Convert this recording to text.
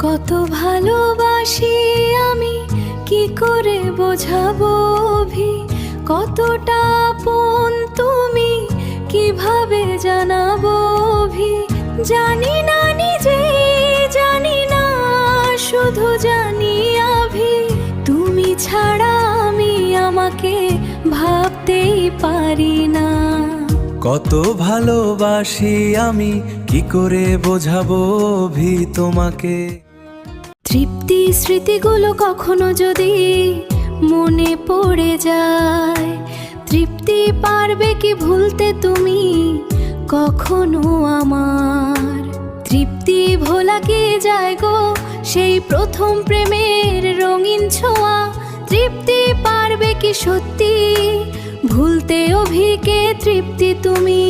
কত ভালোবাসি আমি কি করে বোঝাবো অভি, কতটা আপন তুমি কিভাবে জানাবো অভি। জানি না নিজে, জানি না শুধু জানি আভি, তুমি ছাড়া আমি আমাকে ভাবতেই পারি না। কত ভালোবাসি আমি কি করে বোঝাবো অভি তোমাকে। তৃপ্তি স্মৃতিগুলো কখনো যদি মনে পড়ে যায়, তৃপ্তি পারবে কি ভুলতে তুমি কখনো আমার। তৃপ্তি ভোলা কি যায় গো সেই প্রথম প্রেমের রঙিন ছোঁয়া, তৃপ্তি পারবে কি সত্যি ভুলতে অভিকে তৃপ্তি তুমি।